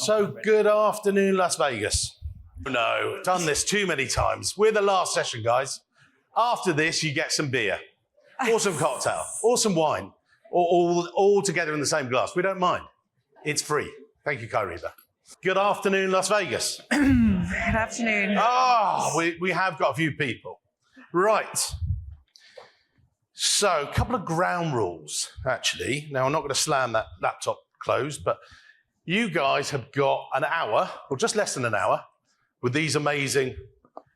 So good afternoon, Las Vegas. No, done this too many times. We're the last session, guys. After this, you get some beer, or some cocktail, or some wine, or all together in the same glass. We don't mind. It's free. Thank you, Kyriba. Good afternoon, Las Vegas. Good afternoon. We have got a few people. Right. So, a couple of ground rules, actually. Now, I'm not going to slam that laptop closed, but you guys have got an hour, or just less than an hour, with these amazing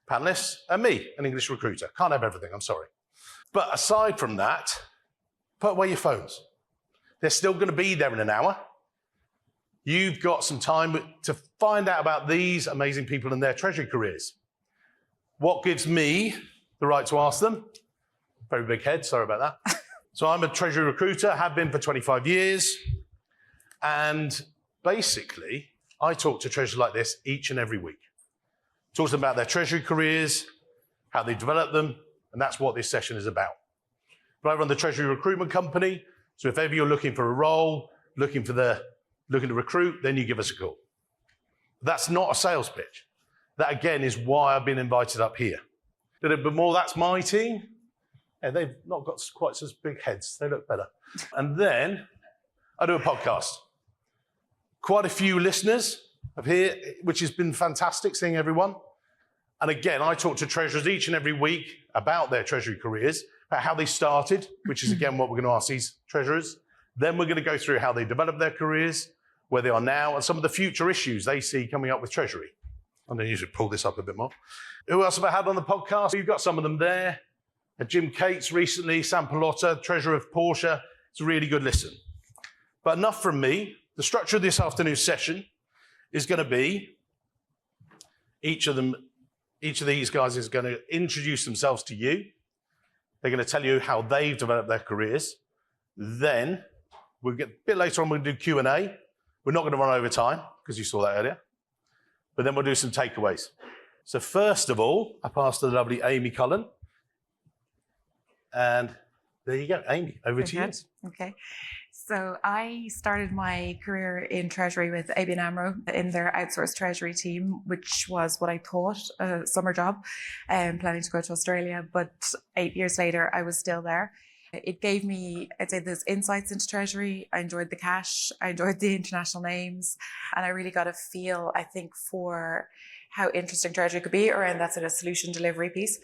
panelists and me, an English recruiter. Can't have everything, I'm sorry. But aside from that, put away your phones. They're still going to be there in an hour. You've got some time to find out about these amazing people and their Treasury careers. What gives me the right to ask them? Very big head, sorry about that. So I'm a Treasury recruiter, have been for 25 years. And basically, I talk to treasurers like this each and every week. Talk to them about their Treasury careers, how they develop them, and that's what this session is about. But I run the Treasury recruitment company, so if ever you're looking for a role, looking to recruit, then you give us a call. That's not a sales pitch. That, again, is why I've been invited up here. A little bit more, that's my team. And they've not got quite such big heads. They look better. And then I do a podcast. Quite a few listeners up here, which has been fantastic seeing everyone. And again, I talk to treasurers each and every week about their Treasury careers, about how they started, which is, again, what we're going to ask these treasurers. Then we're going to go through how they developed their careers, where they are now, and some of the future issues they see coming up with Treasury. And then you should pull this up a bit more. Who else have I had on the podcast? You've got some of them there. Jim Cates recently, Sam Palotta, treasurer of Porsche. It's a really good listen. But enough from me. The structure of this afternoon's session is going to be each of these guys is going to introduce themselves to you. They're going to tell you how they've developed their careers. Then we'll get a bit later on, we'll do Q&A. We're not going to run over time because you saw that earlier. But then we'll do some takeaways. So first of all, I pass to the lovely Aimee Cullen. And there you go, Aimee, over to you. Okay. So I started my career in Treasury with ABN AMRO in their outsourced Treasury team, which was what I thought a summer job, planning to go to Australia. But 8 years later, I was still there. It gave me, I'd say, those insights into Treasury. I enjoyed the cash. I enjoyed the international names. And I really got a feel, I think, for how interesting Treasury could be around that sort of solution delivery piece.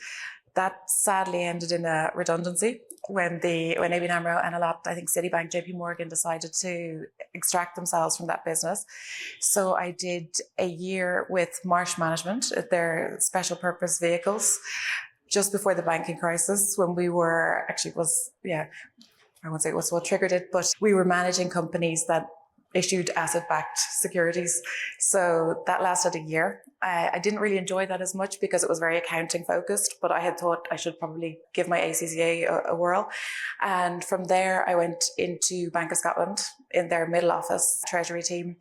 That sadly ended in a redundancy when ABN AMRO and a lot, I think Citibank, JP Morgan decided to extract themselves from that business. So I did a year with Marsh Management at their special purpose vehicles just before the banking crisis, when we were I won't say it was what triggered it, but we were managing companies that issued asset-backed securities. So that lasted a year. I didn't really enjoy that as much because it was very accounting focused, but I had thought I should probably give my ACCA a whirl. And from there, I went into Bank of Scotland in their middle office Treasury team,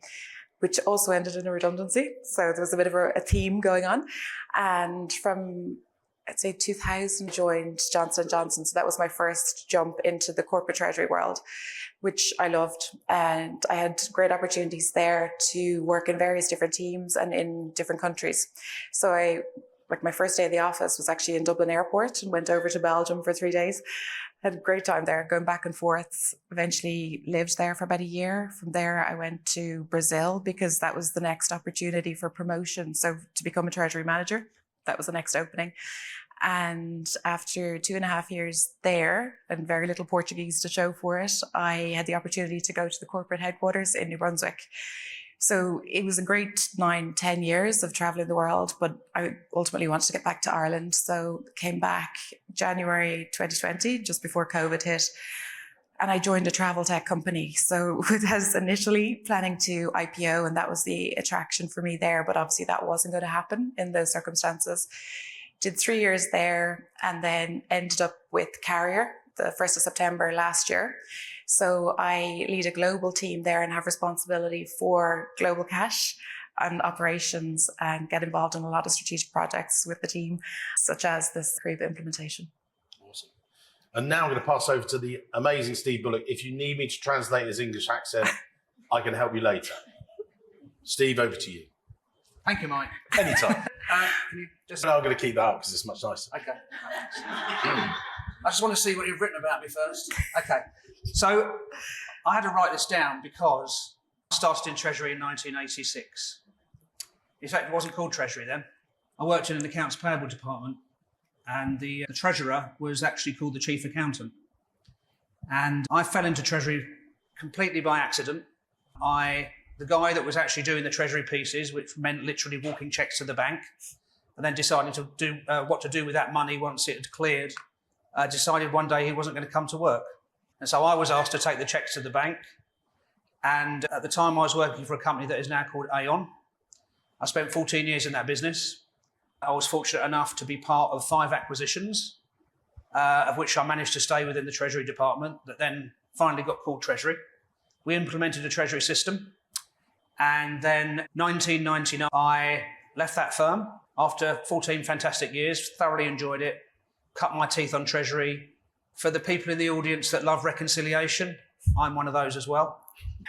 which also ended in a redundancy. So there was a bit of a theme going on. And from, I'd say 2000, joined Johnson & Johnson. So that was my first jump into the corporate treasury world, which I loved. And I had great opportunities there to work in various different teams and in different countries. So my first day of the office was actually in Dublin Airport and went over to Belgium for 3 days. Had a great time there, going back and forth. Eventually lived there for about a year. From there, I went to Brazil because that was the next opportunity for promotion. So to become a treasury manager, that was the next opening. And after 2.5 years there and very little Portuguese to show for it, I had the opportunity to go to the corporate headquarters in New Brunswick. So it was a great 9-10 years of traveling the world, but I ultimately wanted to get back to Ireland. So came back January 2020, just before COVID hit. And I joined a travel tech company. So it was initially planning to IPO, and that was the attraction for me there. But obviously that wasn't going to happen in those circumstances. Did 3 years there and then ended up with Carrier the 1st of September last year. So I lead a global team there and have responsibility for global cash and operations and get involved in a lot of strategic projects with the team, such as this Kyriba implementation. Awesome. And now I'm going to pass over to the amazing Steve Bullock. If you need me to translate his English accent, I can help you later. Steve, over to you. Thank you, Mike. Anytime. Can you just... No, I'm going to keep that up because it's much nicer. Okay. I just want to see what you've written about me first. Okay. So I had to write this down because I started in Treasury in 1986. In fact, it wasn't called Treasury then. I worked in an accounts payable department, and the treasurer was actually called the chief accountant. And I fell into Treasury completely by accident. The guy that was actually doing the Treasury pieces, which meant literally walking checks to the bank, and then deciding to do what to do with that money once it had cleared, decided one day he wasn't going to come to work. And so I was asked to take the checks to the bank. And at the time I was working for a company that is now called Aon. I spent 14 years in that business. I was fortunate enough to be part of 5 acquisitions, of which I managed to stay within the Treasury department, that then finally got called Treasury. We implemented a Treasury system. And then 1999, I left that firm after 14 fantastic years, thoroughly enjoyed it, cut my teeth on Treasury. For the people in the audience that love reconciliation, I'm one of those as well.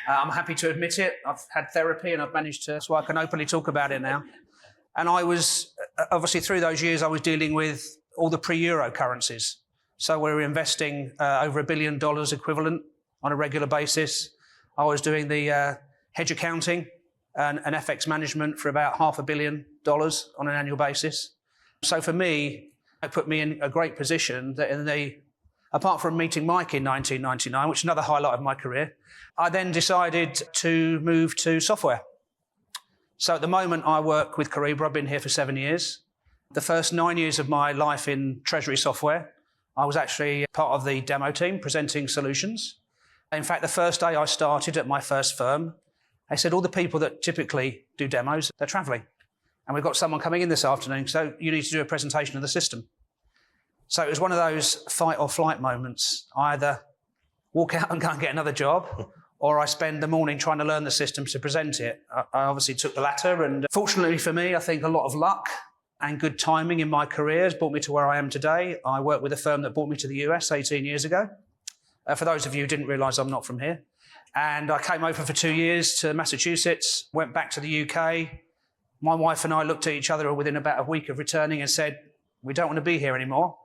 I'm happy to admit it. I've had therapy and I've managed to, so I can openly talk about it now. And I was, obviously through those years, I was dealing with all the pre-euro currencies. So we were investing over $1 billion equivalent on a regular basis. I was doing the hedge accounting and FX management for about $500 million on an annual basis. So for me, it put me in a great position that apart from meeting Mike in 1999, which is another highlight of my career, I then decided to move to software. So at the moment I work with Kyriba. I've been here for 7 years. The first 9 years of my life in Treasury software, I was actually part of the demo team presenting solutions. In fact, the first day I started at my first firm, they said, all the people that typically do demos, they're traveling. And we've got someone coming in this afternoon, so you need to do a presentation of the system. So it was one of those fight or flight moments. I either walk out and go and get another job, or I spend the morning trying to learn the system to present it. I obviously took the latter, and fortunately for me, I think a lot of luck and good timing in my career has brought me to where I am today. I work with a firm that brought me to the US 18 years ago. For those of you who didn't realise, I'm not from here. And I came over for 2 years to Massachusetts, went back to the UK. My wife and I looked at each other within about a week of returning and said, we don't want to be here anymore.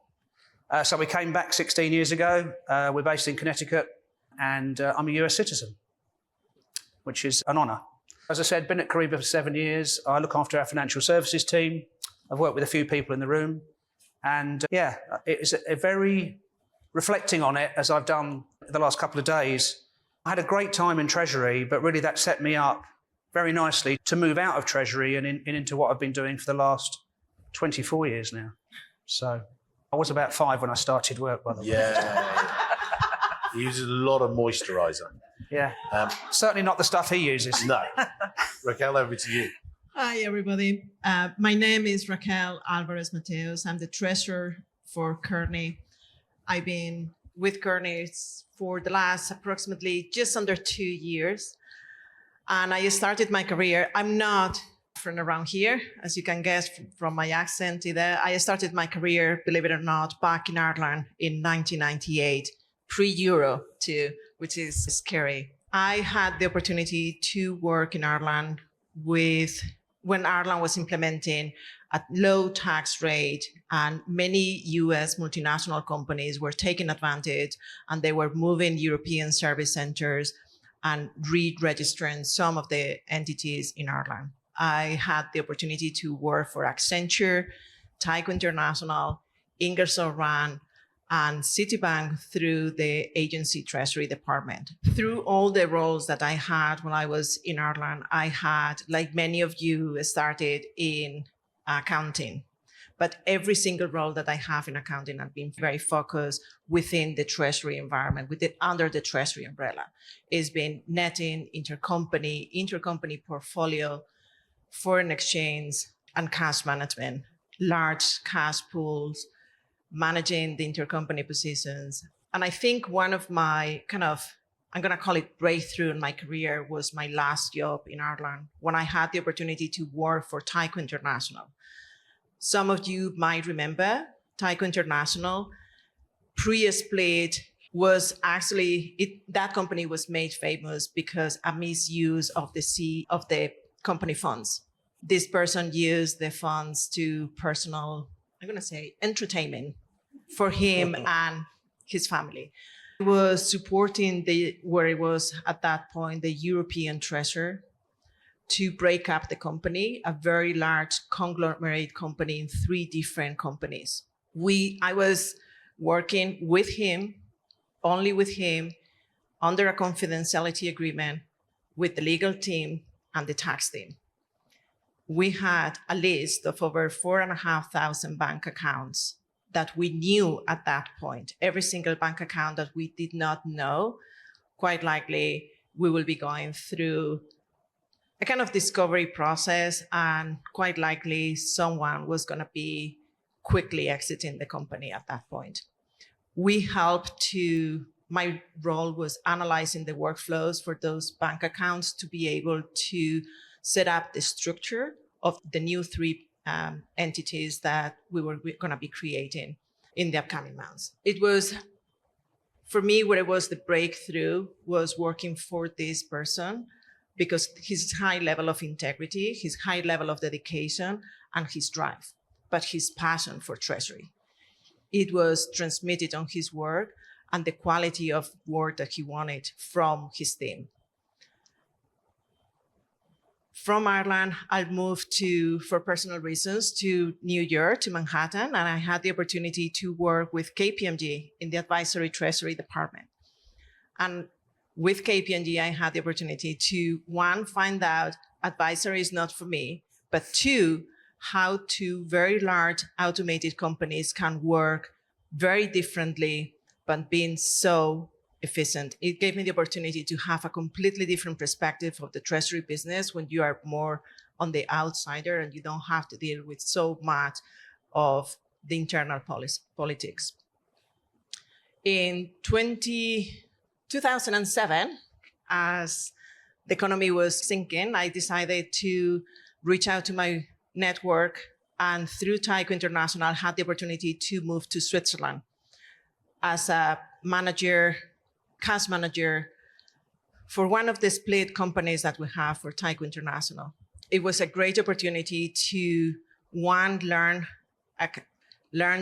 So we came back 16 years ago. We're based in Connecticut, and I'm a US citizen, which is an honour. As I said, been at Kyriba for 7 years. I look after our financial services team. I've worked with a few people in the room. And yeah, it's a very, reflecting on it as I've done the last couple of days, I had a great time in Treasury, but really that set me up very nicely to move out of Treasury and into what I've been doing for the last 24 years now. So I was about 5 when I started work, by the way. Yeah. He uses a lot of moisturiser. Yeah. Certainly not the stuff he uses. No. Raquel, over to you. Hi, everybody. My name is Raquel Alvarez Mateos. I'm the treasurer for Kearney. I've been with Kearney for the last approximately just under 2 years. And I started my career, I'm not from around here, as you can guess from my accent either. I started my career, believe it or not, back in Ireland in 1998, pre-Euro too, which is scary. I had the opportunity to work in Ireland when Ireland was implementing a low tax rate, and many US multinational companies were taking advantage, and they were moving European service centers and re-registering some of the entities in Ireland. I had the opportunity to work for Accenture, Tyco International, Ingersoll Rand, and Citibank through the agency treasury department. Through all the roles that I had when I was in Ireland, I had, like many of you, started in accounting. But every single role that I have in accounting has been very focused within the treasury environment, under the treasury umbrella. It's been netting, intercompany portfolio, foreign exchange, and cash management, large cash pools, managing the intercompany positions. And I think one of my I'm going to call it breakthrough in my career was my last job in Ireland, when I had the opportunity to work for Tyco International. Some of you might remember Tyco International, pre-split, was actually, that company was made famous because a misuse of the company funds. This person used the funds to personal, I'm going to say, entertainment for him and his family. He was supporting where it was at that point, the European Treasury, to break up the company, a very large conglomerate company in 3 different companies. I was working with him, only with him, under a confidentiality agreement with the legal team and the tax team. We had a list of over 4,500 bank accounts that we knew at that point. Every single bank account that we did not know, quite likely we will be going through a kind of discovery process, and quite likely someone was going to be quickly exiting the company at that point. My role was analyzing the workflows for those bank accounts to be able to set up the structure of the new 3 entities that we were going to be creating in the upcoming months. It was, for me, where it was the breakthrough was working for this person, because his high level of integrity, his high level of dedication, and his drive, but his passion for Treasury. It was transmitted on his work and the quality of work that he wanted from his team. From Ireland, I moved for personal reasons, to New York, to Manhattan, and I had the opportunity to work with KPMG in the advisory Treasury department. And with KPMG, I had the opportunity to, 1, find out advisory is not for me, but 2, how 2 very large automated companies can work very differently, but being so efficient. It gave me the opportunity to have a completely different perspective of the Treasury business when you are more on the outsider and you don't have to deal with so much of the internal politics. In 2007, as the economy was sinking, I decided to reach out to my network, and through Tyco International, had the opportunity to move to Switzerland as a cash manager for one of the split companies that we have for Tyco International. It was a great opportunity to, 1, learn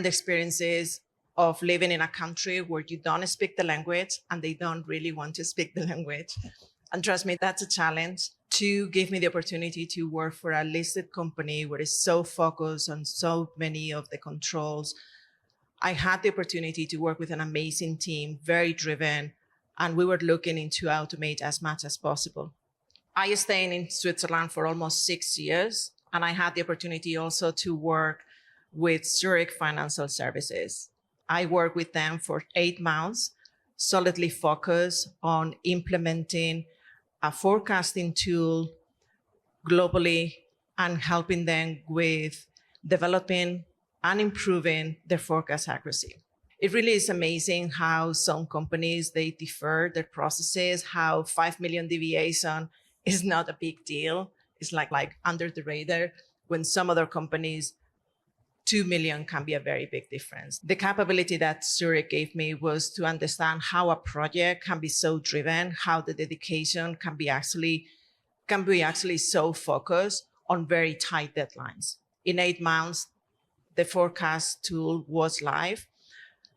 the experiences of living in a country where you don't speak the language and they don't really want to speak the language. And trust me, that's a challenge. 2, give me the opportunity to work for a listed company where it's so focused on so many of the controls. I had the opportunity to work with an amazing team, very driven, and we were looking to automate as much as possible. I stayed in Switzerland for almost 6 years, and I had the opportunity also to work with Zurich Financial Services. I worked with them for 8 months, solidly focused on implementing a forecasting tool globally and helping them with developing and improving their forecast accuracy. It really is amazing how some companies, they defer their processes, how 5 million deviation is not a big deal. It's like under the radar, when some other companies, 2 million can be a very big difference. The capability that Zurich gave me was to understand how a project can be so driven, how the dedication can be actually so focused on very tight deadlines. In 8 months, the forecast tool was live.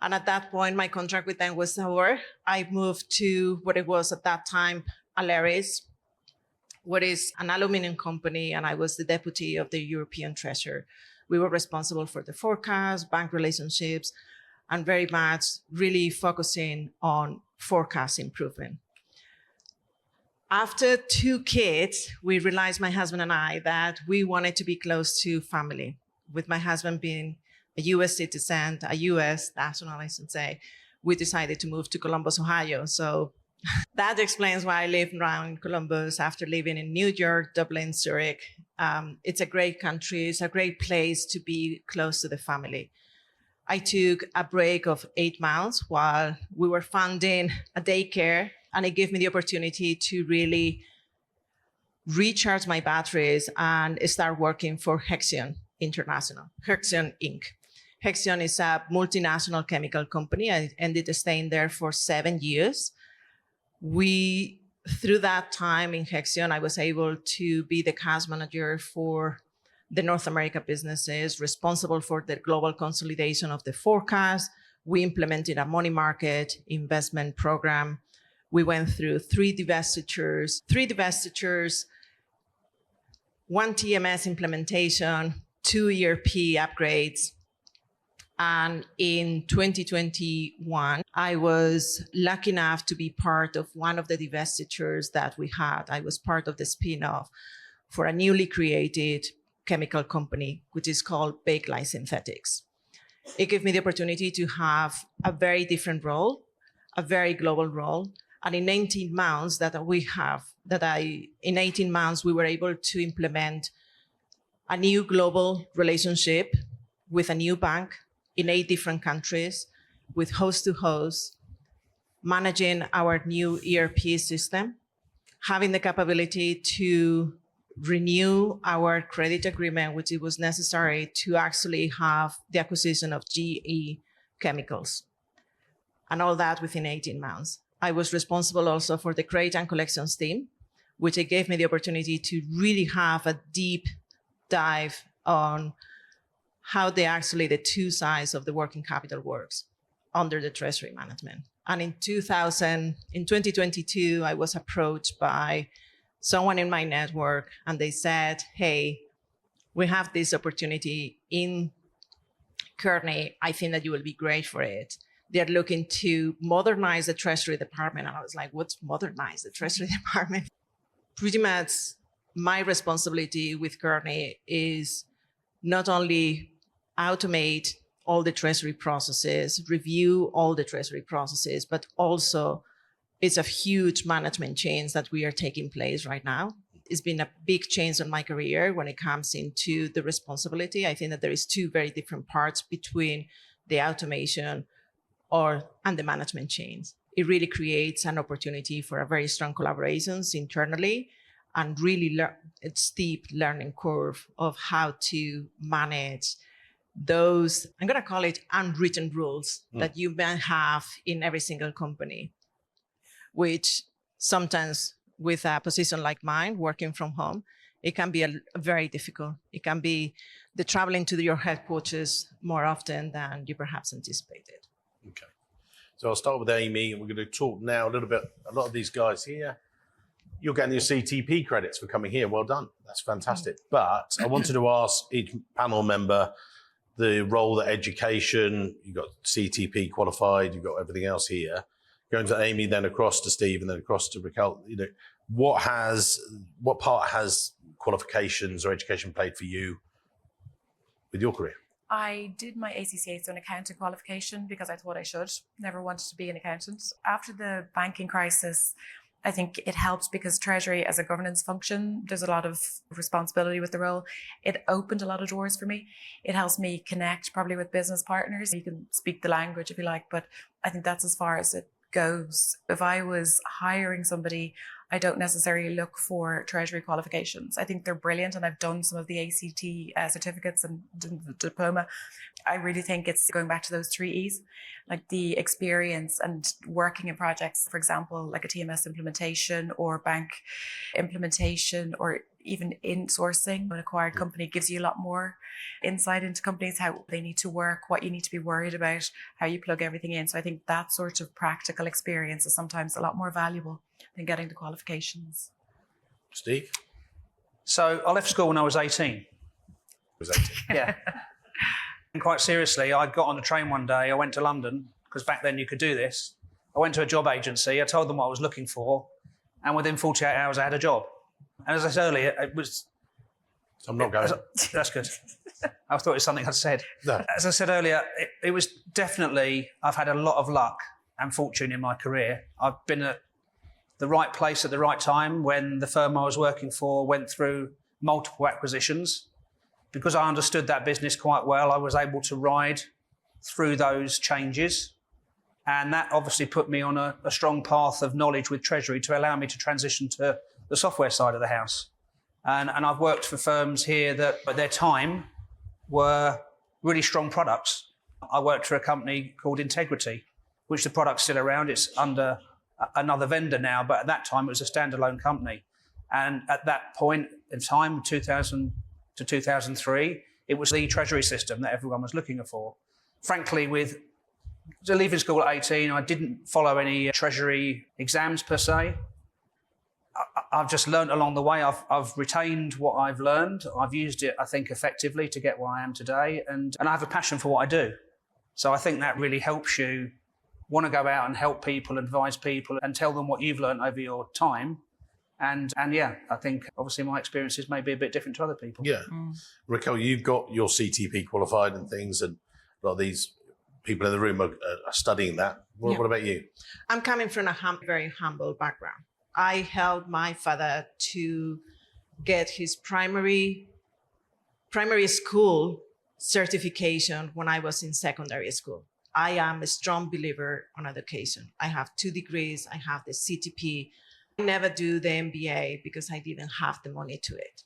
And at that point, my contract with them was over. I moved to what it was at that time, Aleris, what is an aluminum company, and I was the deputy of the European Treasury. We were responsible for the forecast, bank relationships, and very much really focusing on forecast improvement. After 2 kids, we realized, my husband and I, that we wanted to be close to family. With my husband being a US citizen, a US national, I should say, we decided to move to Columbus, Ohio. So that explains why I live around Columbus after living in New York, Dublin, Zurich. It's a great country. It's a great place to be close to the family. I took a break of 8 months while we were funding a daycare, and it gave me the opportunity to really recharge my batteries and start working for Hexion International, Hexion Inc. Hexion is a multinational chemical company. I ended up staying there for 7 years. We through that time in Hexion, I was able to be the cash manager for the North America businesses, responsible for the global consolidation of the forecast. We implemented a money market investment program. We went through three divestitures, one TMS implementation, 2 ERP upgrades. And in 2021, I was lucky enough to be part of one of the divestitures that we had. I was part of the spin-off for a newly created chemical company, which is called Bakelite Synthetics. It gave me the opportunity to have a very different role, a very global role. And in 18 months we were able to implement a new global relationship with a new bank in 8 different countries, with host to host, managing our new ERP system, having the capability to renew our credit agreement, which it was necessary to actually have the acquisition of GE Chemicals, and all that within 18 months. I was responsible also for the credit and collections team, which it gave me the opportunity to really have a deep dive on how the two sides of the working capital works under the treasury management. And in 2022, I was approached by someone in my network, and they said, hey, we have this opportunity in Kearney. I think that you will be great for it. They're looking to modernize the Treasury Department. And I was like, what's modernize the Treasury Department? Pretty much my responsibility with Kearney is not only automate all the treasury processes, review all the treasury processes, but also it's a huge management change that we are taking place right now. It's been a big change in my career when it comes into the responsibility. I think that there is 2 very different parts between the automation and the management change. It really creates an opportunity for a very strong collaborations internally, and really a steep learning curve of how to manage those, I'm going to call it unwritten rules that you may have in every single company, which sometimes with a position like mine, working from home, it can be very difficult. It can be the traveling to your headquarters more often than you perhaps anticipated. Okay. So I'll start with Aimee, and we're going to talk now a little bit. A lot of these guys here, you're getting your CTP credits for coming here. Well done. That's fantastic. But I wanted to ask each panel member the role that education, you've got CTP qualified, you've got everything else here. Going to Aimee, then across to Steve, and then across to Raquel. You know, what part has qualifications or education played for you with your career? I did my ACCA, so an accounting qualification, because I thought I should. Never wanted to be an accountant. After the banking crisis, I think it helps because Treasury as a governance function, there's a lot of responsibility with the role. It opened a lot of doors for me. It helps me connect probably with business partners. You can speak the language if you like, but I think that's as far as it goes. If I was hiring somebody, I don't necessarily look for Treasury qualifications. I think they're brilliant, and I've done some of the ACT certificates and the diploma. I really think it's going back to those 3 E's, like the experience and working in projects, for example, like a TMS implementation or bank implementation, or even insourcing. An acquired company gives you a lot more insight into companies, how they need to work, what you need to be worried about, how you plug everything in. So I think that sort of practical experience is sometimes a lot more valuable than getting the qualifications. Steve? So I left school when I was 18. Was 18. Yeah. And quite seriously, I got on the train one day. I went to London, because back then you could do this. I went to a job agency. I told them what I was looking for. And within 48 hours, I had a job. And as I said earlier, it was... I'm not going. That's good. I thought it was something I'd said. No. As I said earlier, it was definitely... I've had a lot of luck and fortune in my career. I've been at the right place at the right time when the firm I was working for went through multiple acquisitions. Because I understood that business quite well, I was able to ride through those changes. And that obviously put me on a strong path of knowledge with Treasury to allow me to transition to the software side of the house. And I've worked for firms here that at their time were really strong products. I worked for a company called Integrity, which the product's still around. It's under another vendor now, but at that time it was a standalone company. And at that point in time, 2000 to 2003, it was the Treasury system that everyone was looking for. Frankly, with leaving school at 18, I didn't follow any Treasury exams per se. I've just learned along the way. I've retained what I've learned. I've used it, I think, effectively to get where I am today. And I have a passion for what I do. So I think that really helps you want to go out and help people, advise people, and tell them what you've learned over your time. And yeah, I think obviously my experiences may be a bit different to other people. Yeah. Raquel, you've got your CTP qualified and things, and a lot of these people in the room are studying that. What about you? I'm coming from a very humble background. I helped my father to get his primary school certification when I was in secondary school. I am a strong believer on education. I have 2 degrees. I have the CTP. I never do the MBA because I didn't have the money to it.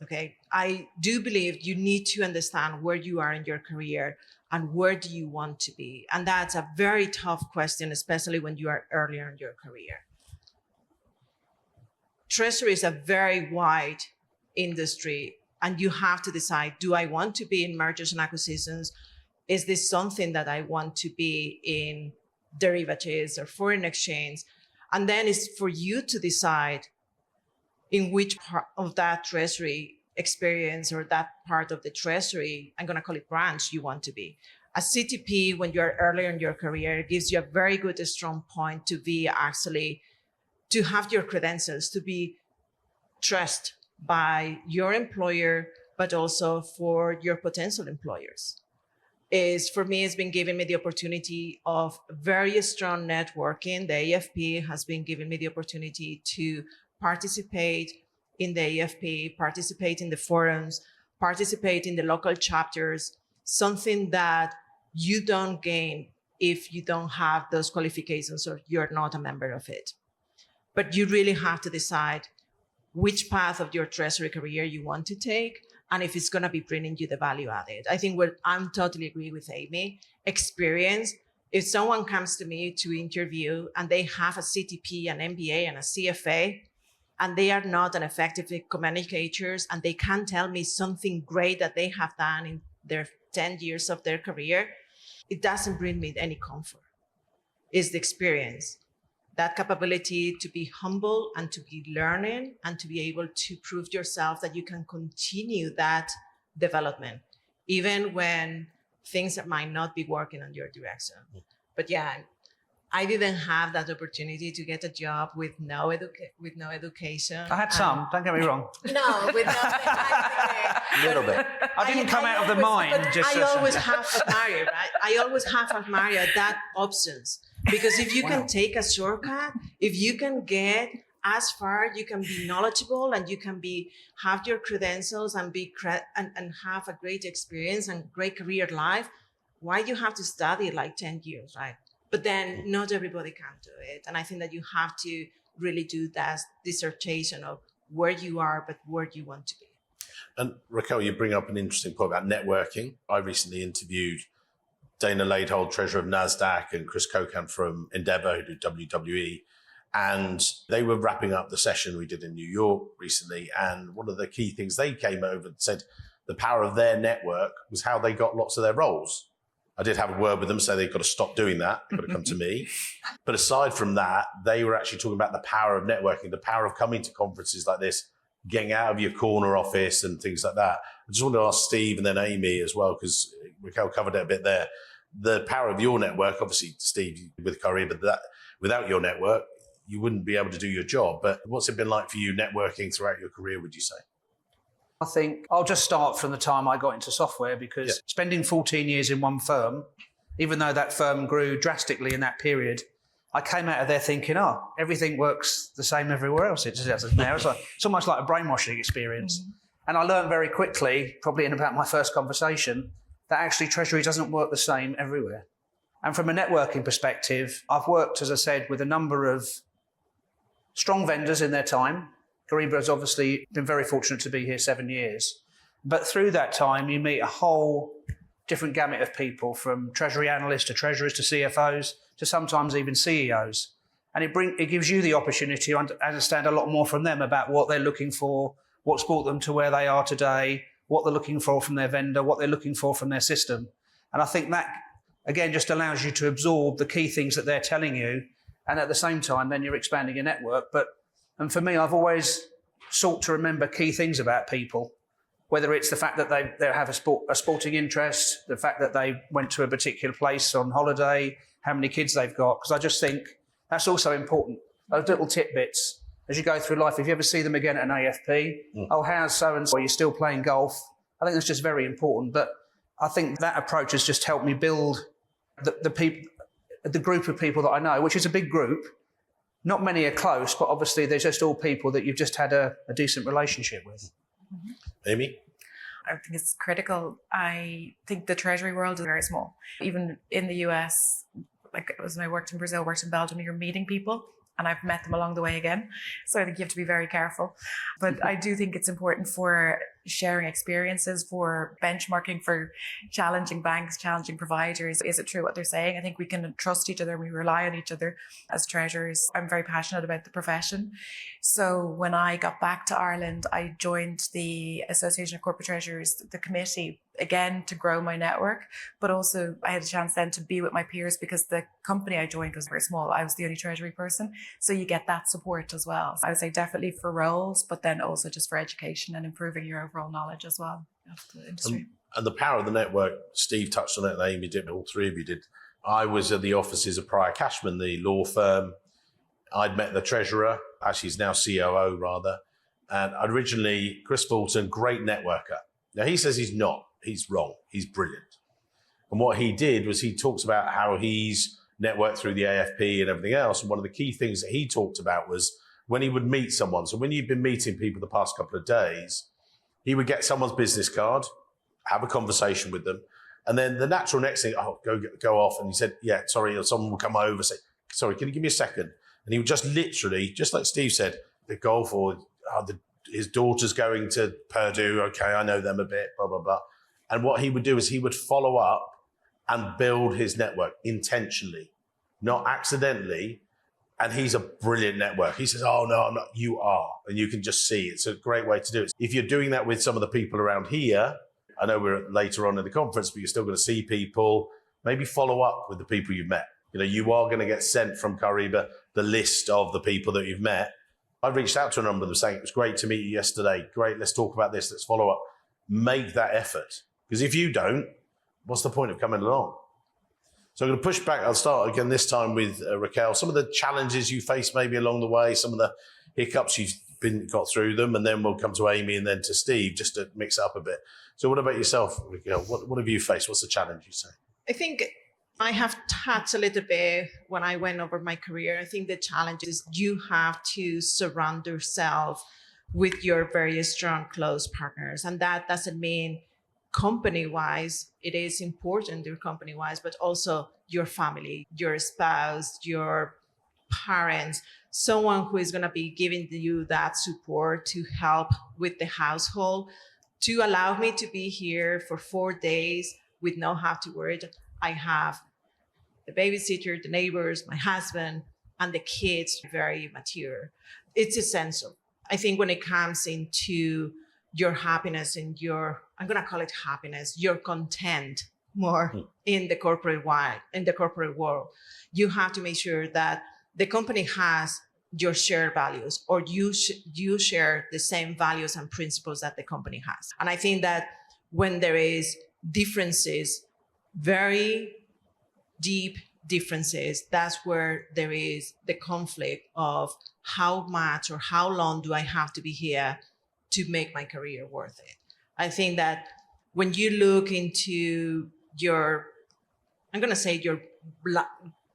Okay. I do believe you need to understand where you are in your career and where do you want to be. And that's a very tough question, especially when you are earlier in your career. Treasury is a very wide industry, and you have to decide, do I want to be in mergers and acquisitions? Is this something that I want to be in derivatives or foreign exchange? And then it's for you to decide in which part of that treasury experience or that part of the treasury, I'm going to call it branch, you want to be. A CTP, when you're earlier in your career, gives you a very good, strong point to be actually, to have your credentials, to be trusted by your employer, but also for your potential employers. For me, it's been giving me the opportunity of very strong networking. The AFP has been giving me the opportunity to participate in the AFP, participate in the forums, participate in the local chapters, something that you don't gain if you don't have those qualifications or you're not a member of it. But you really have to decide which path of your treasury career you want to take and if it's going to be bringing you the value added. I think I'm totally agree with Aimee. Experience. If someone comes to me to interview and they have a CTP, an MBA, and a CFA, and they are not an effective communicators, and they can't tell me something great that they have done in their 10 years of their career, it doesn't bring me any comfort. It's the experience. That capability to be humble and to be learning and to be able to prove yourself that you can continue that development, even when things that might not be working in your direction. But yeah, I didn't have that opportunity to get a job with no education. I had some, don't get me wrong. No, with no A little bit. I didn't come out of the mine. I always have admired, right? I always have admired that options. Because if you can take a shortcut, if you can get as far, you can be knowledgeable and you can have your credentials and and have a great experience and great career life. Why you have to study like 10 years, right? But then not everybody can do it. And I think that you have to really do that dissertation of where you are, but where you want to be. And Raquel, you bring up an interesting point about networking. I recently interviewed Dana Laidhold, treasurer of NASDAQ, and Chris Kokan from Endeavor, who do WWE. And they were wrapping up the session we did in New York recently. And one of the key things they came over and said the power of their network was how they got lots of their roles. I did have a word with them, so they've got to stop doing that. They've got to come to me. But aside from that, they were actually talking about the power of networking, the power of coming to conferences like this, getting out of your corner office and things like that. I just wanted to ask Steve and then Aimee as well, because Raquel covered it a bit there. The power of your network, obviously, Steve, with Kyriba, but without your network, you wouldn't be able to do your job. But what's it been like for you networking throughout your career, would you say? I think I'll just start from the time I got into software, because spending 14 years in one firm, even though that firm grew drastically in that period, I came out of there thinking, everything works the same everywhere else. It's almost like a brainwashing experience. Mm-hmm. And I learned very quickly, probably in about my first conversation, that actually Treasury doesn't work the same everywhere. And from a networking perspective, I've worked, as I said, with a number of strong vendors in their time. Kyriba has obviously been very fortunate to be here 7 years. But through that time, you meet a whole different gamut of people, from treasury analysts to treasurers to CFOs to sometimes even CEOs. And it gives you the opportunity to understand a lot more from them about what they're looking for, what's brought them to where they are today, what they're looking for from their vendor, what they're looking for from their system. And I think that, again, just allows you to absorb the key things that they're telling you. And at the same time, then you're expanding your network. And for me, I've always sought to remember key things about people, whether it's the fact that they have a sporting interest, the fact that they went to a particular place on holiday, how many kids they've got, because I just think that's also important. Those little tidbits as you go through life. If you ever see them again at an AFP, oh, how's so-and-so? Are you still playing golf? I think that's just very important. But I think that approach has just helped me build the group of people that I know, which is a big group. Not many are close, but obviously they're just all people that you've just had a decent relationship with. Aimee? I think it's critical. I think the Treasury world is very small. Even in the US, like it was when I worked in Brazil, worked in Belgium, you're meeting people, and I've met them along the way again. So I think you have to be very careful. But I do think it's important for sharing experiences, for benchmarking, for challenging banks, challenging providers. Is it true what they're saying? I think we can trust each other. We rely on each other as treasurers. I'm very passionate about the profession. So when I got back to Ireland, I joined the Association of Corporate Treasurers, the committee, again, to grow my network. But also I had a chance then to be with my peers because the company I joined was very small. I was the only treasury person. So you get that support as well. So I would say definitely for roles, but then also just for education and improving your overall knowledge as well of the industry. And the power of the network, Steve touched on it and Aimee did, all three of you did. I was at the offices of Prior Cashman, the law firm. I'd met the treasurer, actually he's now COO rather. And originally, Chris Fulton, great networker. Now he says he's not, he's wrong, he's brilliant. And what he did was he talks about how he's networked through the AFP and everything else. And one of the key things that he talked about was when he would meet someone. So when you've been meeting people the past couple of days, he would get someone's business card, have a conversation with them. And then the natural next thing, go off. And he said, yeah, sorry, or someone will come over, say, sorry, can you give me a second? And he would just literally, just like Steve said, the golf or his daughter's going to Purdue. Okay, I know them a bit, blah, blah, blah. And what he would do is he would follow up and build his network intentionally, not accidentally. And he's a brilliant network. He says, oh, no, I'm not. You are. And you can just see. It's a great way to do it. If you're doing that with some of the people around here, I know we're later on in the conference, but you're still going to see people, maybe follow up with the people you've met. You know, you are going to get sent from Kyriba the list of the people that you've met. I reached out to a number of them saying, it was great to meet you yesterday. Great, let's talk about this. Let's follow up. Make that effort. Because if you don't, what's the point of coming along? So I'm going to push back. I'll start again this time with Raquel. Some of the challenges you faced maybe along the way, some of the hiccups you've got through them, and then we'll come to Aimee and then to Steve just to mix it up a bit. So what about yourself, Raquel? What have you faced? What's the challenge you say? I think I have touched a little bit when I went over my career. I think the challenge is you have to surround yourself with your very strong, close partners. And that doesn't mean company-wise, it is important, your company-wise, but also your family, your spouse, your parents, someone who is going to be giving you that support to help with the household, to allow me to be here for 4 days with no have to worry. I have the babysitter, the neighbors, my husband, and the kids very mature. It's essential. I think when it comes into your happiness and I'm going to call it happiness, your content more in the corporate world, you have to make sure that the company has your shared values, or you share the same values and principles that the company has. And I think that when there is differences, very deep differences, that's where there is the conflict of how much or how long do I have to be here to make my career worth it. I think that when you look into your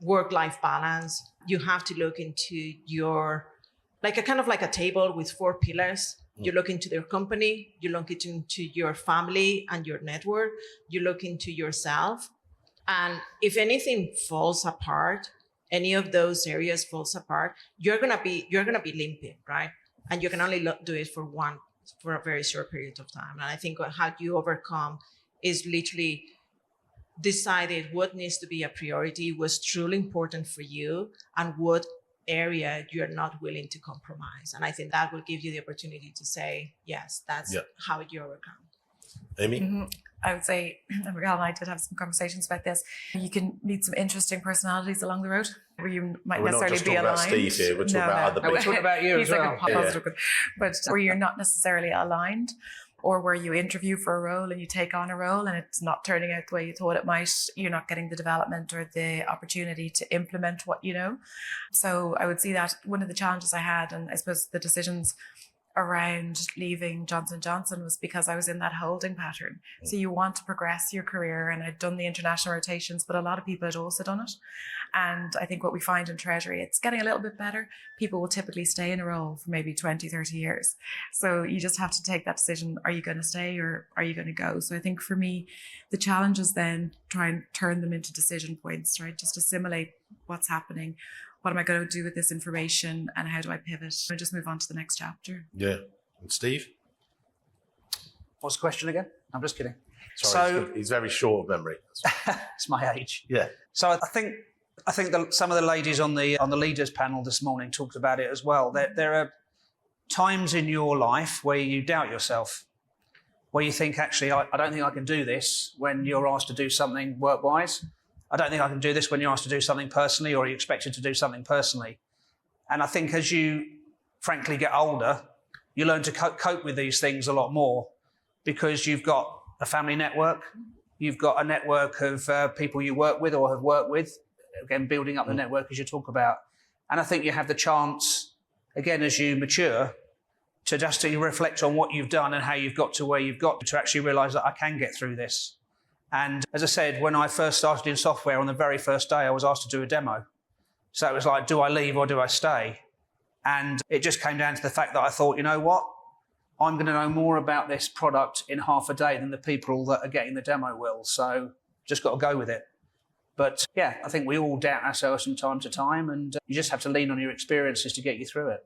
work-life balance, you have to look into your, like a table with 4 pillars. You look into your company, you look into your family and your network, you look into yourself. And if anything falls apart, any of those areas falls apart, you're gonna be limping, right? And you can only do it for a very short period of time. And I think how you overcome is literally decided what needs to be a priority, what's truly important for you, and what area you're not willing to compromise. And I think that will give you the opportunity to say, yes, that's how you overcome. Aimee? I would say, and Raquel and I did have some conversations about this. You can meet some interesting personalities along the road where you might We're not necessarily just be talking about aligned. Steve here, we're talking about other No, people. we're talking about you He's as like well. a positive one. But where you're not necessarily aligned, or where you interview for a role and you take on a role and it's not turning out the way you thought it might, you're not getting the development or the opportunity to implement what you know. So I would see that one of the challenges I had, and I suppose the decisions around leaving Johnson & Johnson, was because I was in that holding pattern. So you want to progress your career, and I'd done the international rotations, but a lot of people had also done it. And I think what we find in Treasury, it's getting a little bit better. People will typically stay in a role for maybe 20, 30 years. So you just have to take that decision. Are you going to stay or are you going to go? So I think for me, the challenge is then try and turn them into decision points, right? Just assimilate what's happening. What am I going to do with this information, and how do I pivot and just move on to the next chapter? Yeah. And Steve? What's the question again? I'm just kidding. Sorry, So- he's very short of memory. It's my age. Yeah. So I think some of the ladies on the leaders panel this morning talked about it as well. There are times in your life where you doubt yourself, where you think, actually, I don't think I can do this when you're asked to do something work-wise. I don't think I can do this when you're asked to do something personally, or you're expected to do something personally. And I think as you, frankly, get older, you learn to cope with these things a lot more, because you've got a family network, you've got a network of people you work with or have worked with, again, building up the network as you talk about. And I think you have the chance, again, as you mature, to just to reflect on what you've done and how you've got to where you've got to actually realise that I can get through this. And as I said, when I first started in software, on the very first day, I was asked to do a demo. So it was like, do I leave or do I stay? And it just came down to the fact that I thought, you know what? I'm going to know more about this product in half a day than the people that are getting the demo will. So just got to go with it. But yeah, I think we all doubt ourselves from time to time, and you just have to lean on your experiences to get you through it.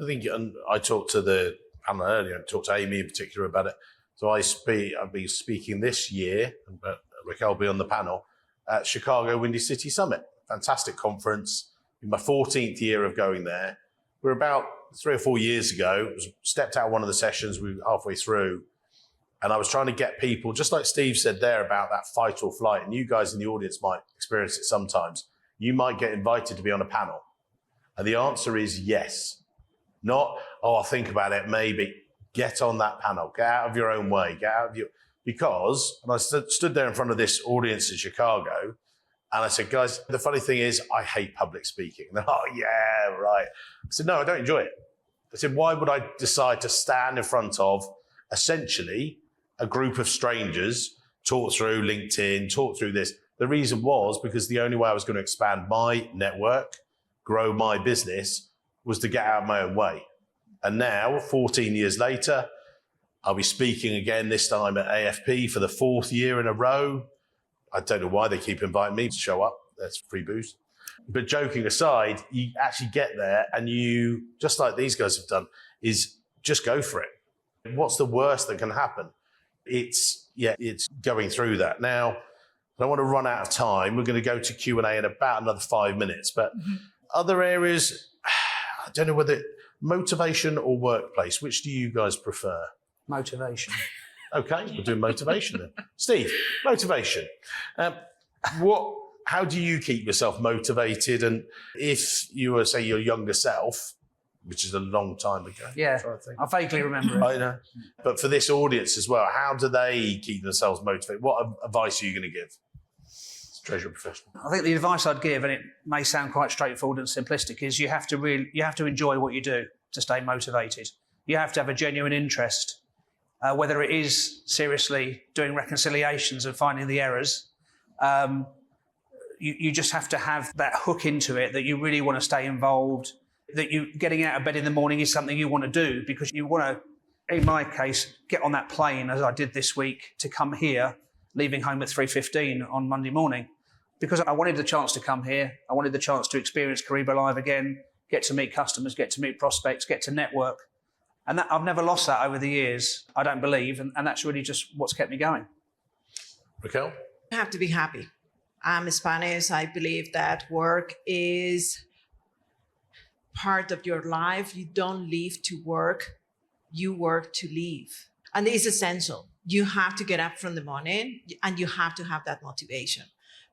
I think, and I talked to the panel earlier, and talked to Aimee in particular about it. So I'll be speaking this year, but Raquel will be on the panel at Chicago Windy City Summit. Fantastic conference. In my 14th year of going there. We're about 3 or 4 years ago, stepped out of one of the sessions, we were halfway through, and I was trying to get people, just like Steve said there about that fight or flight, and you guys in the audience might experience it sometimes. You might get invited to be on a panel. And the answer is yes. Not, oh, I'll think about it, maybe. Get on that panel. Get out of your own way. Get out of your... Because, and I stood there in front of this audience in Chicago, and I said, guys, the funny thing is, I hate public speaking. And they're, oh, yeah, right. I said, no, I don't enjoy it. I said, why would I decide to stand in front of, essentially, a group of strangers, talk through LinkedIn, talk through this? The reason was because the only way I was going to expand my network, grow my business, was to get out of my own way. And now, 14 years later, I'll be speaking again, this time at AFP for the 4th year in a row. I don't know why they keep inviting me to show up. That's free booze. But joking aside, you actually get there and you, just like these guys have done, is just go for it. What's the worst that can happen? It's going through that. Now, I don't want to run out of time. We're going to go to Q&A in about another 5 minutes. But other areas, I don't know whether motivation or workplace, which do you guys prefer? Motivation. Okay, we'll do motivation then. Steve, motivation. How do you keep yourself motivated? And if you were, say, your younger self, which is a long time ago. Yeah, I vaguely remember it. I know. But for this audience as well, how do they keep themselves motivated? What advice are you going to give? Treasury professional. I think the advice I'd give, and it may sound quite straightforward and simplistic, is you have to enjoy what you do to stay motivated. You have to have a genuine interest, whether it is seriously doing reconciliations and finding the errors. You just have to have that hook into it, that you really want to stay involved, that you getting out of bed in the morning is something you want to do because you want to, in my case, get on that plane as I did this week to come here, leaving home at 3:15 on Monday morning, because I wanted the chance to come here. I wanted the chance to experience Kyriba live again, get to meet customers, get to meet prospects, get to network. And I've never lost that over the years, I don't believe, and that's really just what's kept me going. Raquel? You have to be happy. I'm Spanish. I believe that work is part of your life. You don't live to work, you work to live. And it's essential. You have to get up from the morning and you have to have that motivation.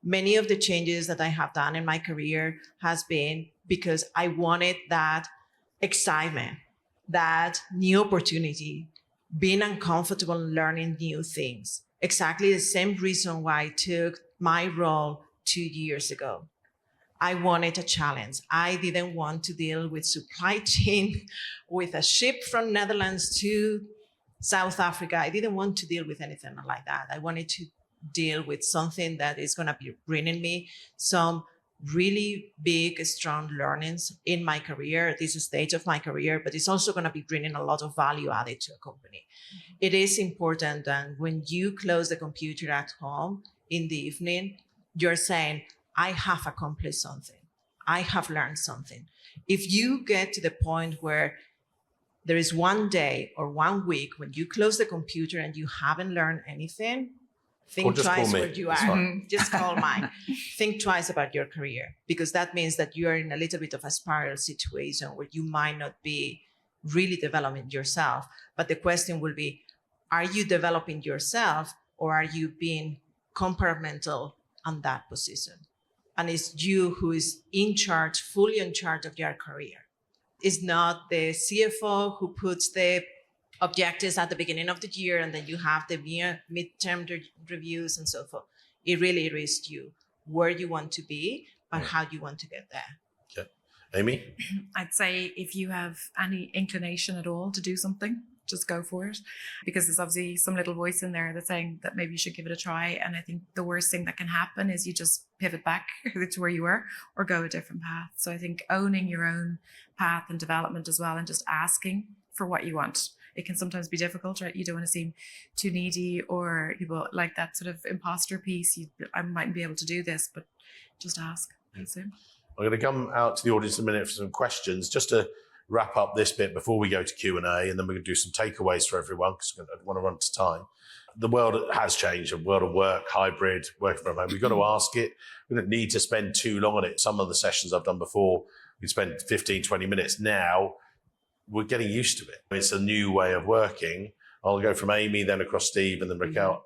Many of the changes that I have done in my career has been because I wanted that excitement, that new opportunity, being uncomfortable and learning new things. Exactly the same reason why I took my role 2 years ago. I wanted a challenge. I didn't want to deal with supply chain with a ship from Netherlands to South Africa. I didn't want to deal with anything like that. I wanted to deal with something that is going to be bringing me some really big, strong learnings in my career at this stage of my career, but it's also going to be bringing a lot of value added to a company. It is important that when you close the computer at home in the evening, you're saying, I have accomplished something. I have learned something. If you get to the point where there is one day or 1 week when you close the computer and you haven't learned anything, think twice where you are. Just call mine. Think twice about your career, because that means that you are in a little bit of a spiral situation where you might not be really developing yourself. But the question will be, are you developing yourself or are you being compartmental on that position? And it's you who is in charge, fully in charge of your career. It's not the CFO who puts the objectives at the beginning of the year and then you have the midterm reviews and so forth. It really is you, where you want to be, but how you want to get there. Okay. Aimee? I'd say if you have any inclination at all to do something, just go for it, because there's obviously some little voice in there that's saying that maybe you should give it a try. And I think the worst thing that can happen is you just pivot back to where you were or go a different path. So I think owning your own path and development as well, and just asking for what you want. It can sometimes be difficult, right? You don't want to seem too needy or people like that sort of imposter piece. I mightn't be able to do this, but just ask. So. I'm going to come out to the audience in a minute for some questions, just to wrap up this bit before we go to Q&A, and then we're going to do some takeaways for everyone because I want to run to time. The world has changed, the world of work, hybrid, working from home. We've got to ask it. We don't need to spend too long on it. Some of the sessions I've done before, we spend 15, 20 minutes. Now, we're getting used to it. It's a new way of working. I'll go from Aimee, then across Steve, and then Raquel.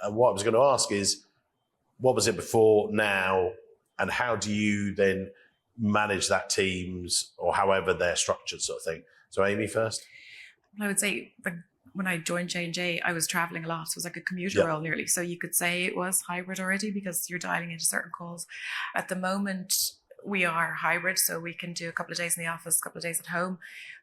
What I was going to ask is, what was it before, now, and how do you then manage that teams or however they're structured, sort of thing? So Aimee first. I would say when I joined J&J, I was traveling a lot. So it was like a commuter role nearly. So you could say it was hybrid already because you're dialing into certain calls. At the moment, we are hybrid. So we can do a couple of days in the office, a couple of days at home.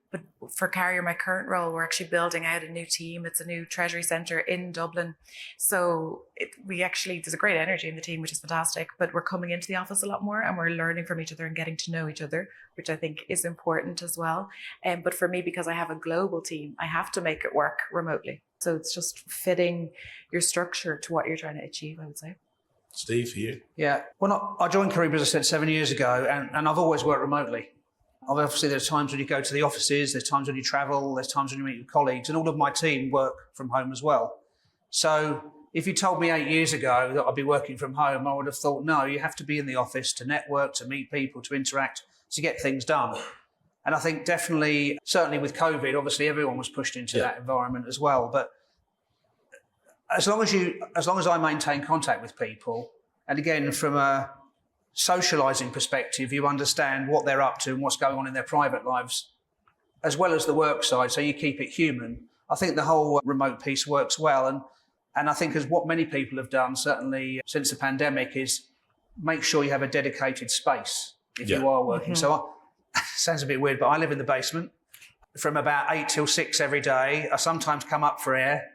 But for Carrier, my current role, we're actually building out a new team. It's a new Treasury Centre in Dublin. So there's a great energy in the team, which is fantastic, but we're coming into the office a lot more and we're learning from each other and getting to know each other, which I think is important as well. But for me, because I have a global team, I have to make it work remotely. So it's just fitting your structure to what you're trying to achieve, I would say. Steve, for you? Yeah. Well, I joined Kyriba, as I said, 7 years ago, and I've always worked remotely. Obviously, there's times when you go to the offices, there's times when you travel, there's times when you meet with colleagues, and all of my team work from home as well. So if you told me 8 years ago that I'd be working from home, I would have thought, no, you have to be in the office to network, to meet people, to interact, to get things done. And I think definitely, certainly with COVID, obviously everyone was pushed into that environment as well. But as long as I maintain contact with people, and again, from a socialising perspective, you understand what they're up to and what's going on in their private lives, as well as the work side, so you keep it human. I think the whole remote piece works well. And I think as what many people have done, certainly since the pandemic, is make sure you have a dedicated space if you are working. So sounds a bit weird, but I live in the basement from about 8 till 6 every day. I sometimes come up for air.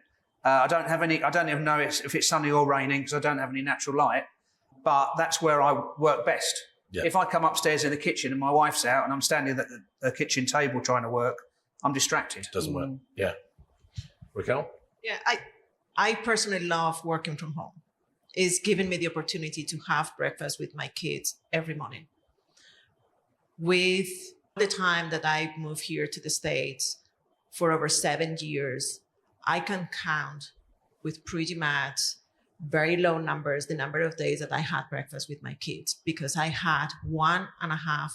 I don't even know if it's sunny or raining because I don't have any natural light. But that's where I work best. Yeah. If I come upstairs in the kitchen and my wife's out and I'm standing at the kitchen table trying to work, I'm distracted. Doesn't work. Yeah. Raquel? Yeah, I personally love working from home. It's given me the opportunity to have breakfast with my kids every morning. With the time that I moved here to the States for over 7 years, I can count with pretty much very low numbers the number of days that I had breakfast with my kids, because I had 1.5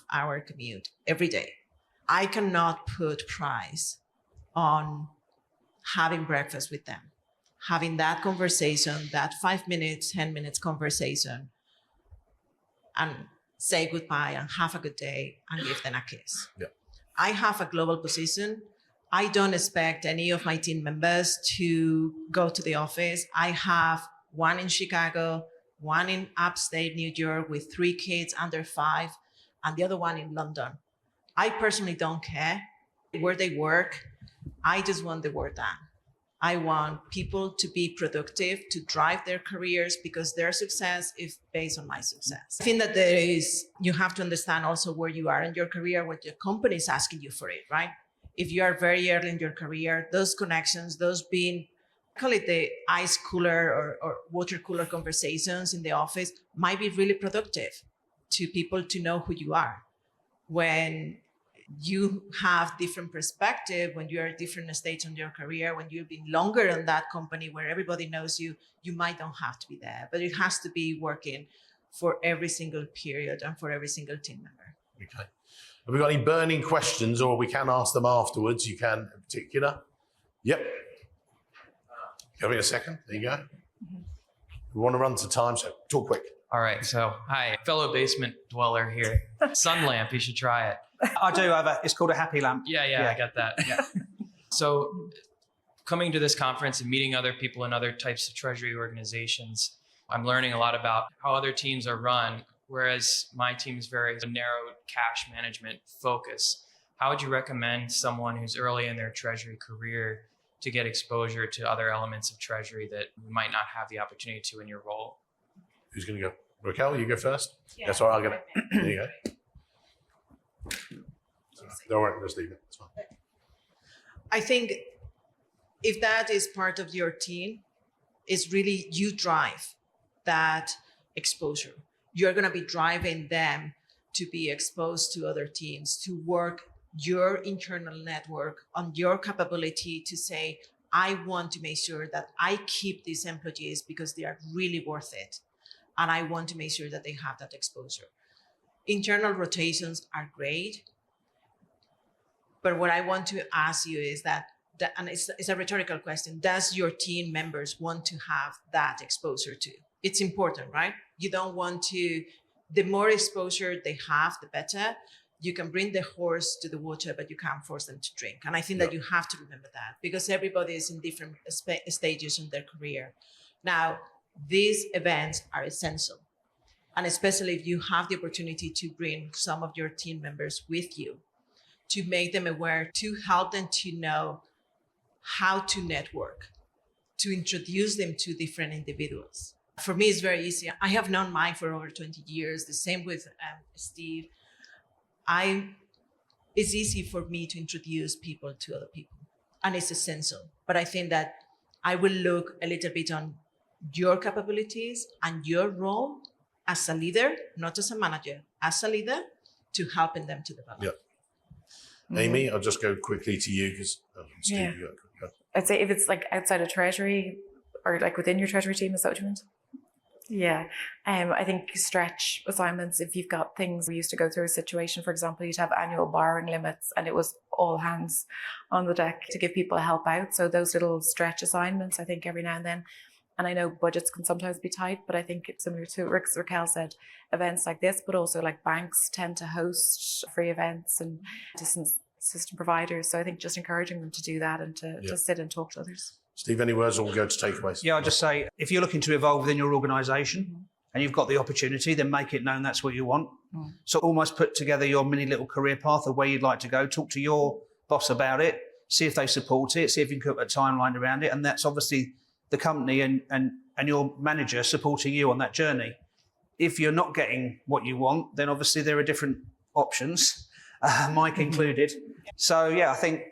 hour commute every day. I cannot put price on having breakfast with them, having that conversation, that 5 minutes, 10 minutes conversation, and say goodbye and have a good day and give them a kiss. Yeah. I have a global position. I don't expect any of my team members to go to the office. I have one in Chicago, one in upstate New York with 3 kids under 5, and the other one in London. I personally don't care where they work. I just want the work done. I want people to be productive, to drive their careers, because their success is based on my success. I think that you have to understand also where you are in your career, what your company is asking you for it, right? If you are very early in your career, those connections, those being, call it the ice cooler or water cooler conversations in the office, might be really productive to people to know who you are. When you have different perspective, when you're at different stage in your career, when you've been longer in that company where everybody knows you, you might not have to be there, but it has to be working for every single period and for every single team member. Okay. Have we got any burning questions, or we can ask them afterwards? You can in particular. Yep. Give me a second. There you go. We want to run to time, so talk quick. All right. So, hi, fellow basement dweller here. Sun lamp, you should try it. I do have it's called a happy lamp. Yeah, I got that. Yeah. So, coming to this conference and meeting other people in other types of Treasury organizations, I'm learning a lot about how other teams are run, whereas my team is very narrow cash management focus. How would you recommend someone who's early in their Treasury career to get exposure to other elements of Treasury that you might not have the opportunity to in your role? Who's going to go? Raquel, you go first? Yeah, sorry, I'll get it. There you go. Don't worry, just leave it. It's fine. I think if that is part of your team, it's really you drive that exposure. You're going to be driving them to be exposed to other teams, to work your internal network on your capability to say, I want to make sure that I keep these employees because they are really worth it. And I want to make sure that they have that exposure. Internal rotations are great. But what I want to ask you is that and it's a rhetorical question, does your team members want to have that exposure to? It's important, right? You don't want to, the more exposure they have, the better. You can bring the horse to the water, but you can't force them to drink. And I think that you have to remember that, because everybody is in different stages in their career. Now, these events are essential. And especially if you have the opportunity to bring some of your team members with you, to make them aware, to help them to know how to network, to introduce them to different individuals. For me, it's very easy. I have known Mike for over 20 years, the same with Steve. It's easy for me to introduce people to other people, and it's essential. But I think that I will look a little bit on your capabilities and your role as a leader, not as a manager, as a leader, to helping them to develop. Yeah. Aimee, I'll just go quickly to you because Steve, you go. I'd say if it's like outside of Treasury or like within your Treasury team, is that what you meant? Yeah. I think stretch assignments, if you've got things, we used to go through a situation, for example, you'd have annual borrowing limits and it was all hands on the deck to give people a help out. So those little stretch assignments, I think every now and then, and I know budgets can sometimes be tight, but I think it's similar to Raquel said, events like this, but also like banks tend to host free events and distance system providers. So I think just encouraging them to do that and to sit and talk to others. Steve, any words, or we'll go to takeaways? Yeah, I'll just say, if you're looking to evolve within your organisation and you've got the opportunity, then make it known that's what you want. So almost put together your mini little career path of where you'd like to go, talk to your boss about it, see if they support it, see if you can put a timeline around it. And that's obviously the company and your manager supporting you on that journey. If you're not getting what you want, then obviously there are different options, Mike included. So yeah, I think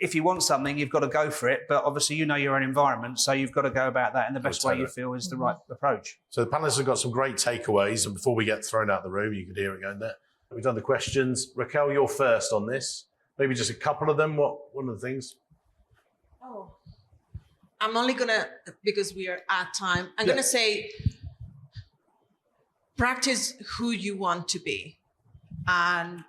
if you want something, you've got to go for it. But obviously, you know your own environment, so you've got to go about that in the best way you feel is the right approach. So the panelists have got some great takeaways. And before we get thrown out of the room, you could hear it going there. We've done the questions. Raquel, you're first on this. Maybe just a couple of them. What one of the things? Oh, I'm only gonna, because we are at time, I'm gonna say, practice who you want to be. And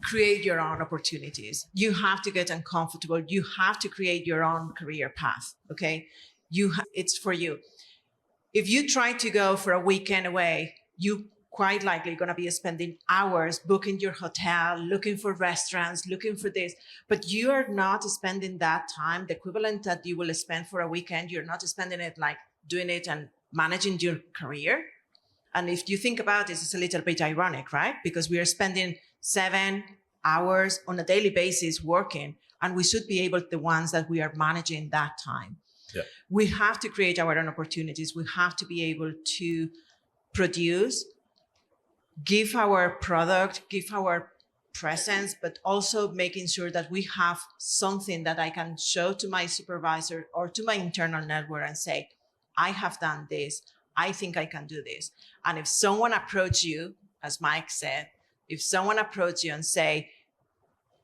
create your own opportunities. You have to get uncomfortable. You have to create your own career path. Okay, it's for you. If you try to go for a weekend away, you quite likely going to be spending hours booking your hotel, looking for restaurants, looking for this, but you are not spending that time, the equivalent that you will spend for a weekend. You're not spending it like doing it and managing your career. And if you think about it, it's a little bit ironic, right? Because we are spending 7 hours on a daily basis working, and we should be able, the ones that we are managing that time. Yeah. We have to create our own opportunities. We have to be able to produce, give our product, give our presence, but also making sure that we have something that I can show to my supervisor or to my internal network and say, I have done this. I think I can do this. And if someone approach you, as Mike said, if someone approach you and say,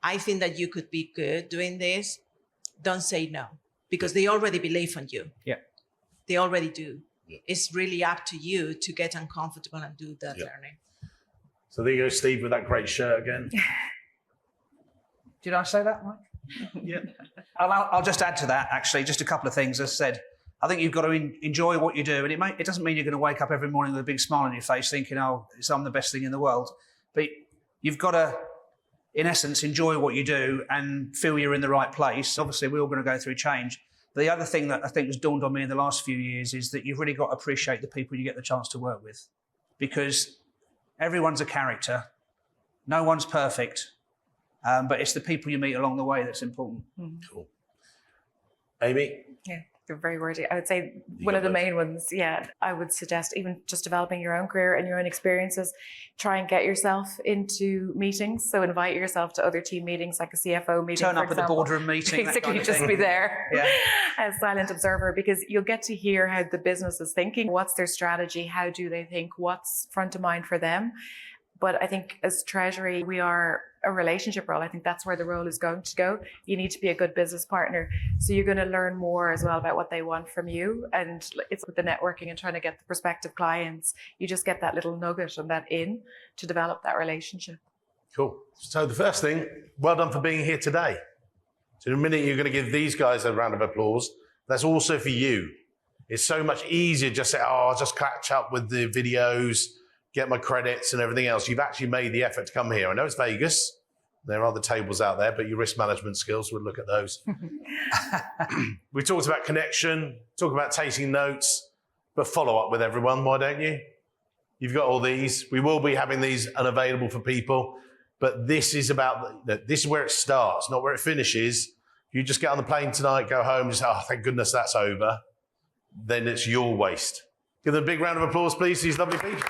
I think that you could be good doing this, don't say no, because they already believe in you. Yeah. They already do. Yeah. It's really up to you to get uncomfortable and do that learning. So there you go, Steve, with that great shirt again. Did I say that, Mike? Yeah. I'll just add to that, actually, just a couple of things. As I said, I think you've got to enjoy what you do. And it doesn't mean you're going to wake up every morning with a big smile on your face thinking, oh, I'm the best thing in the world. But you've got to, in essence, enjoy what you do and feel you're in the right place. Obviously, we're all going to go through change. The other thing that I think has dawned on me in the last few years is that you've really got to appreciate the people you get the chance to work with, because everyone's a character. No one's perfect. But it's the people you meet along the way that's important. Cool. Aimee? Yeah, they're very wordy. I would say one of the main ones, I would suggest even just developing your own career and your own experiences. Try and get yourself into meetings. So invite yourself to other team meetings, like a CFO meeting. Turn up at the boardroom meeting. Basically, just be there as silent observer, because you'll get to hear how the business is thinking. What's their strategy? How do they think? What's front of mind for them? But I think as Treasury, we are a relationship role. I think that's where the role is going to go. You need to be a good business partner. So you're going to learn more as well about what they want from you. And it's with the networking and trying to get the prospective clients. You just get that little nugget and that in to develop that relationship. Cool. So the first thing, well done for being here today. So in a minute, you're going to give these guys a round of applause. That's also for you. It's so much easier just to say, oh, I'll just catch up with the videos, get my credits and everything else. You've actually made the effort to come here. I know it's Vegas. There are the tables out there, but your risk management skills, we'll look at those. We talked about connection, talk about taking notes, but follow up with everyone, why don't you? You've got all these. We will be having these unavailable for people, but this is where it starts, not where it finishes. You just get on the plane tonight, go home, just, oh, thank goodness that's over. Then it's your waste. Give them a big round of applause, please, these lovely people.